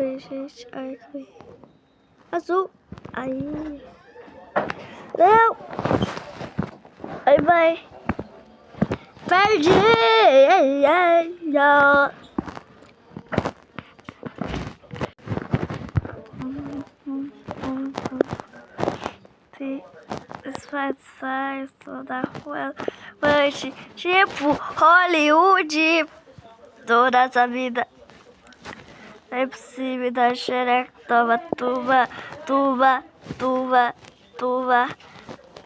Acabei, gente. Ai, acabei. Azul. Aí. Não. Aí vai. Perdi. Ai, ai, ai. Faz toda rua. Tipo Hollywood. Toda essa vida. É possível dar xereca. Toma, tuba.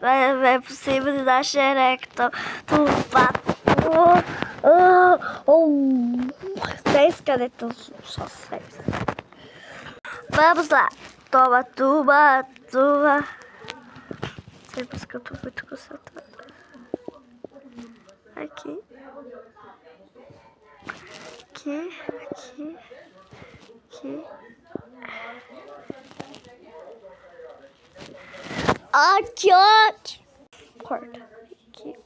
É possível dar xereca. Tuba. 6 canetas, só 6. Vamos lá. Toma, tuba. Sei porque eu tô muito concentrada. Aqui. Aqui, ó. Corta. Aqui.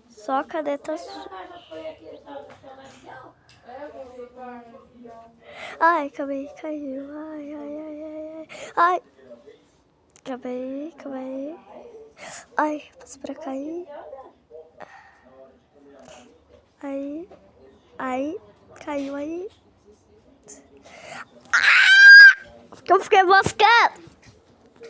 Só caneta azul. Ai, acabei, caiu. Ai. Acabei. Ai, passa pra cair. Aí, caiu aí. Eu fiquei moscando.